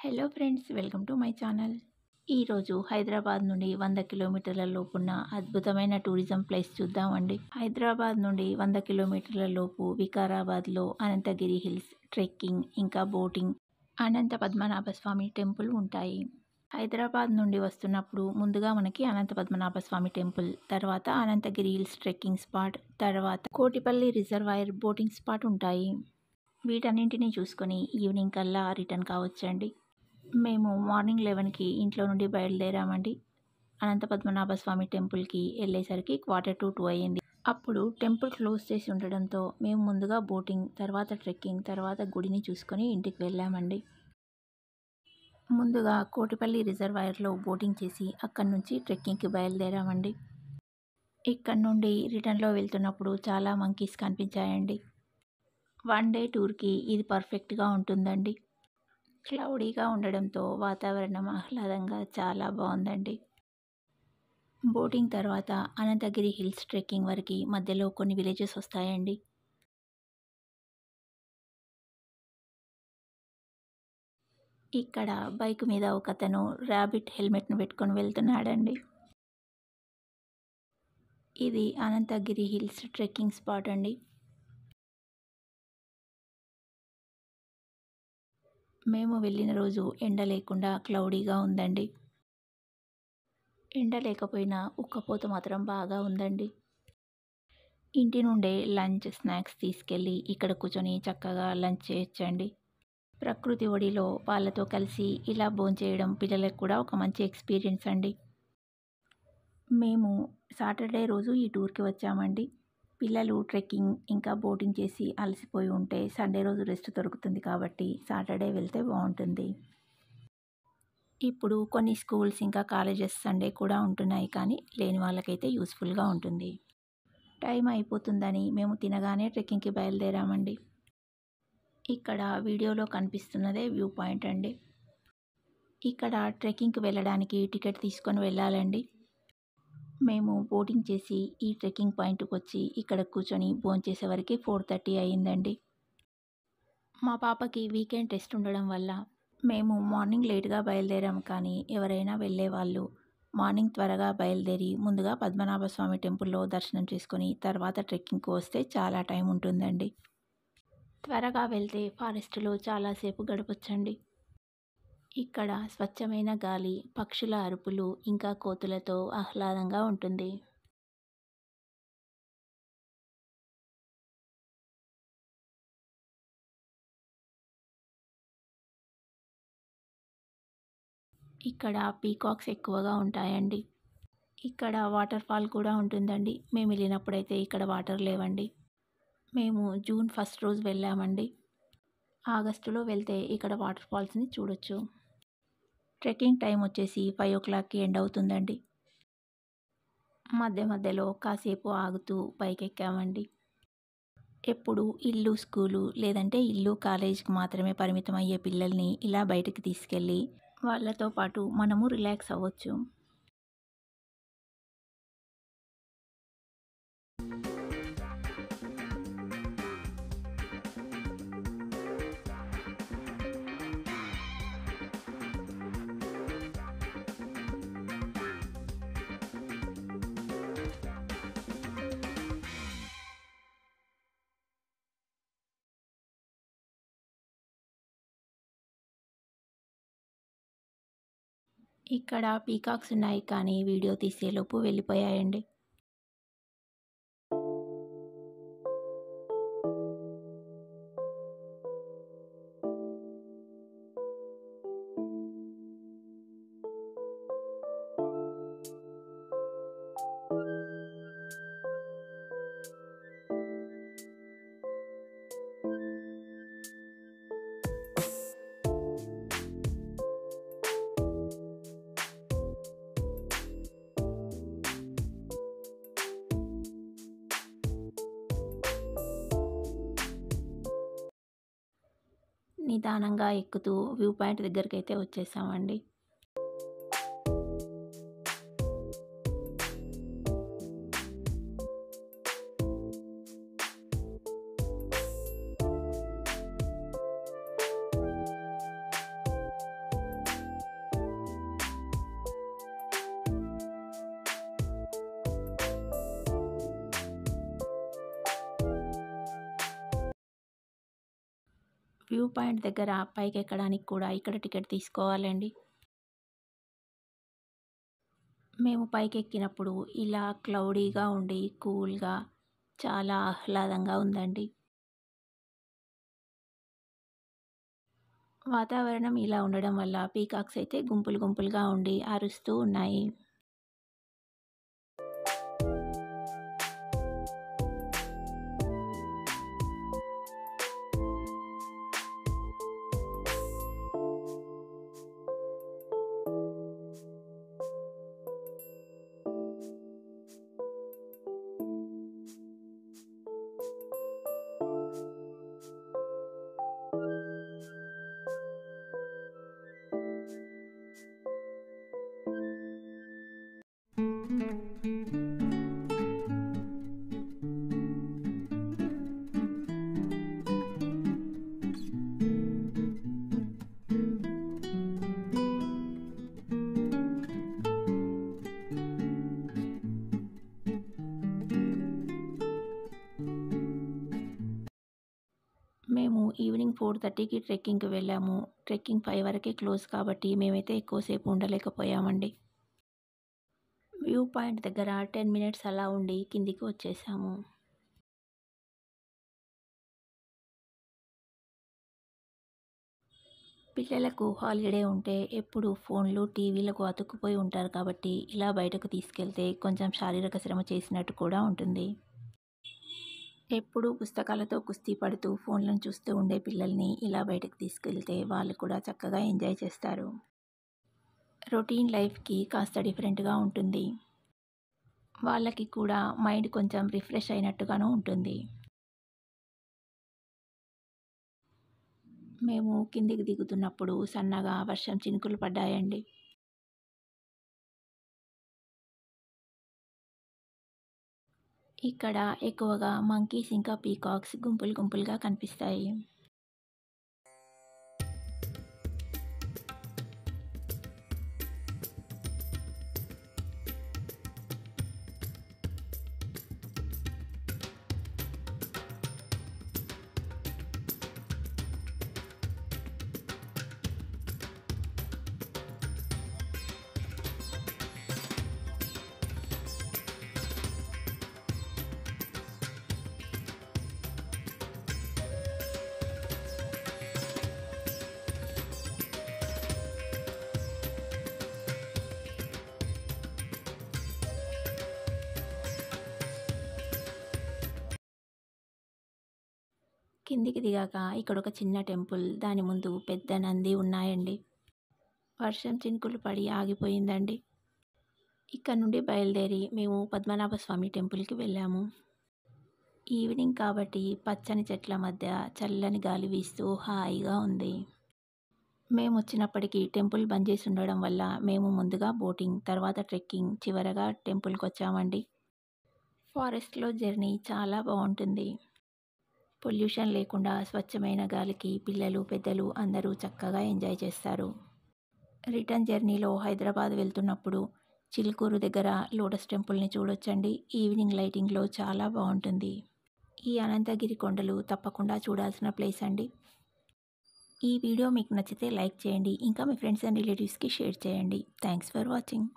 Hello friends, welcome to my channel. ఈరోజు హైదరాబాద్ నుండి 100 కిలోమీటర్ల లోపున్న అద్భుతమైన టూరిజం ప్లేస్ చూద్దామండి. హైదరాబాద్ నుండి 100 కిలోమీటర్ల లోపు వికారాబాద్లో అనంతగిరి హిల్స్, ట్రెక్కింగ్ ఇంకా బోటింగ్, అనంత పద్మనాభ స్వామి టెంపుల్ ఉంటాయి. హైదరాబాద్ నుండి వస్తున్నప్పుడు ముందుగా మనకి అనంత పద్మనాభ స్వామి టెంపుల్, తర్వాత అనంతగిరి హిల్స్ ట్రెక్కింగ్ స్పాట్, తర్వాత కోటిపల్లి రిజర్వాయర్ బోటింగ్ స్పాట్ ఉంటాయి. వీటన్నింటినీ చూసుకొని ఈవినింగ్ కల్లా రిటర్న్ కావచ్చండి. మేము మార్నింగ్ 11కి ఇంట్లో నుండి బయలుదేరామండి. అనంత పద్మనాభ స్వామి టెంపుల్కి వెళ్ళేసరికి 1:45 అయింది. అప్పుడు టెంపుల్ క్లోజ్ చేసి ఉండడంతో మేము ముందుగా బోటింగ్, తర్వాత ట్రెక్కింగ్, తర్వాత గుడిని చూసుకొని ఇంటికి వెళ్ళామండి. ముందుగా కోటిపల్లి రిజర్వాయర్లో బోటింగ్ చేసి అక్కడి నుంచి ట్రెక్కింగ్కి బయలుదేరామండి. ఇక్కడ నుండి రిటర్న్లో వెళ్తున్నప్పుడు చాలా మంకీస్ కనిపించాయండి. 1 డే టూర్కి ఇది పర్ఫెక్ట్గా ఉంటుందండి. క్లౌడీగా ఉండడంతో వాతావరణం ఆహ్లాదంగా చాలా బాగుందండి. బోటింగ్ తర్వాత అనంతగిరి హిల్స్ ట్రెక్కింగ్ వరకు మధ్యలో కొన్ని విలేజెస్ వస్తాయండి. ఇక్కడ బైక్ మీద ఒకతను ర్యాబిట్ హెల్మెట్ను పెట్టుకొని వెళ్తున్నాడండి. ఇది అనంతగిరి హిల్స్ ట్రెక్కింగ్ స్పాట్ అండి. మేము వెళ్ళిన రోజు ఎండ లేకుండా క్లౌడీగా ఉందండి. ఎండ లేకపోయినా ఉక్కపోత మాత్రం బాగా ఉందండి. ఇంటి నుండే లంచ్, స్నాక్స్ తీసుకెళ్ళి ఇక్కడ కూర్చొని చక్కగా లంచ్ చేయొచ్చండి. ప్రకృతి ఒడిలో వాళ్ళతో కలిసి ఇలా భోంచేయడం పిల్లలకు కూడా ఒక మంచి ఎక్స్పీరియన్స్ అండి. మేము సాటర్డే రోజు ఈ టూర్కి వచ్చామండి. పిల్లలు ట్రెక్కింగ్ ఇంకా బోటింగ్ చేసి అలసిపోయి ఉంటే సండే రోజు రెస్ట్ దొరుకుతుంది కాబట్టి సాటర్డే వెళ్తే బాగుంటుంది. ఇప్పుడు కొన్ని స్కూల్స్ ఇంకా కాలేజెస్ సండే కూడా ఉంటున్నాయి, కానీ లేని వాళ్ళకైతే యూస్ఫుల్గా ఉంటుంది. టైం అయిపోతుందని మేము తినగానే ట్రెక్కింగ్కి బయలుదేరామండి. ఇక్కడ వీడియోలో కనిపిస్తున్నదే వ్యూ పాయింట్ అండి. ఇక్కడ ట్రెక్కింగ్కి వెళ్ళడానికి టికెట్ తీసుకొని వెళ్ళాలండి. మేము బోటింగ్ చేసి ఈ ట్రెక్కింగ్ పాయింట్కి వచ్చి ఇక్కడ కూర్చొని భోంచేసే వరకు 4:30 అయిందండి. మా పాపకి వీకెండ్ టెస్ట్ ఉండడం వల్ల మేము మార్నింగ్ లేట్గా బయలుదేరాము, కానీ ఎవరైనా వెళ్ళే వాళ్ళు మార్నింగ్ త్వరగా బయలుదేరి ముందుగా పద్మనాభ స్వామి టెంపుల్లో దర్శనం చేసుకొని తర్వాత ట్రెక్కింగ్కి వస్తే చాలా టైం ఉంటుందండి. త్వరగా వెళ్తే ఫారెస్ట్లో చాలాసేపు గడపొచ్చండి. ఇక్కడ స్వచ్ఛమైన గాలి, పక్షుల అరుపులు ఇంకా కోతులతో ఆహ్లాదంగా ఉంటుంది. ఇక్కడ పీకాక్స్ ఎక్కువగా ఉంటాయండి. ఇక్కడ వాటర్ ఫాల్ కూడా ఉంటుందండి. మేము వెళ్ళినప్పుడైతే ఇక్కడ వాటర్ లేవండి. మేము జూన్ 1 రోజు వెళ్ళామండి. ఆగస్టులో వెళ్తే ఇక్కడ వాటర్ ఫాల్స్ని చూడొచ్చు. ట్రెక్కింగ్ టైం వచ్చేసి 5 o'clockకి ఎండ్ అవుతుందండి. మధ్య మధ్యలో కాసేపు ఆగుతూ పైకెక్కామండి. ఎప్పుడు ఇల్లు స్కూలు లేదంటే ఇల్లు కాలేజీకి మాత్రమే పరిమితం అయ్యే పిల్లల్ని ఇలా బయటకు తీసుకెళ్ళి వాళ్ళతో పాటు మనము రిలాక్స్ అవ్వచ్చు. ఇక్కడ పీకాక్స్ ఉన్నాయి, కానీ వీడియో తీసేలోపు వెళ్ళిపోయాయండి. నిదానంగా ఎక్కుతూ వ్యూ పాయింట్ దగ్గరికి అయితే వచ్చేసామండి. వ్యూ పాయింట్ దగ్గర పైకెక్కడానికి కూడా ఇక్కడ టికెట్ తీసుకోవాలండి. మేము పైకెక్కినప్పుడు ఇలా క్లౌడీగా ఉండి కూల్గా చాలా ఆహ్లాదంగా ఉందండి. వాతావరణం ఇలా ఉండడం వల్ల పీకాక్స్ అయితే గుంపులు గుంపులుగా ఉండి అరుస్తూ ఉన్నాయి. మేము ఈవినింగ్ 4:30కి ట్రెక్కింగ్‌కి వెళ్ళాము. ట్రెక్కింగ్ 5 వరకే క్లోజ్ కాబట్టి మేమైతే ఎక్కువసేపు ఉండలేకపోయామండి. వ్యూ పాయింట్ దగ్గర 10 మినిట్స్ అలా ఉండి కిందికి వచ్చేసాము. పిల్లలకు హాలిడే ఉంటే ఎప్పుడు ఫోన్లు, టీవీలకు అతుక్కుపోయి ఉంటారు కాబట్టి ఇలా బయటకు తీసుకెళ్తే కొంచెం శారీరక శ్రమ చేసినట్టు కూడా ఉంటుంది. ఎప్పుడూ పుస్తకాలతో కుస్తీ పడుతూ ఫోన్లను చూస్తూ ఉండే పిల్లల్ని ఇలా బయటకు తీసుకెళ్తే వాళ్ళు కూడా చక్కగా ఎంజాయ్ చేస్తారు. రొటీన్ లైఫ్‌కి కాస్త డిఫరెంట్‌గా ఉంటుంది. వాళ్ళకి కూడా మైండ్ కొంచెం రిఫ్రెష్ అయినట్టుగాను ఉంటుంది. మేము కిందికి దిగుతున్నప్పుడు సన్నగా వర్షం చినుకులు పడ్డాయండి. ఇక్కడ ఎక్కువగా మంకీస్ ఇంకా పీకాక్స్ గుంపులు గుంపులుగా కనిపిస్తాయి. కిందికి దిగాక ఇక్కడ ఒక చిన్న టెంపుల్, దాని ముందు పెద్ద నంది ఉన్నాయండి. వర్షం చినుకులు పడి ఆగిపోయిందండి. ఇక్కడ నుండి బయలుదేరి మేము పద్మనాభ స్వామి టెంపుల్కి వెళ్ళాము. ఈవినింగ్ కాబట్టి పచ్చని చెట్ల మధ్య చల్లని గాలి వీస్తూ హాయిగా ఉంది. మేము వచ్చినప్పటికీ టెంపుల్ బంద్ చేసి ఉండడం వల్ల మేము ముందుగా బోటింగ్, తర్వాత ట్రెక్కింగ్, చివరగా టెంపుల్కి వచ్చామండి. ఫారెస్ట్లో జర్నీ చాలా బాగుంటుంది. పొల్యూషన్ లేకుండా స్వచ్ఛమైన గాలికి పిల్లలు, పెద్దలు అందరూ చక్కగా ఎంజాయ్ చేస్తారు. రిటర్న్ జర్నీలో హైదరాబాద్ వెళ్తున్నప్పుడు చిలుకూరు దగ్గర లోటస్ టెంపుల్ని చూడొచ్చండి. ఈవినింగ్ లైటింగ్లో చాలా బాగుంటుంది. ఈ అనంతగిరి కొండలు తప్పకుండా చూడాల్సిన ప్లేస్ అండి. ఈ వీడియో మీకు నచ్చితే లైక్ చేయండి. ఇంకా మీ ఫ్రెండ్స్ అండ్ రిలేటివ్స్కి షేర్ చేయండి. Thanks for watching.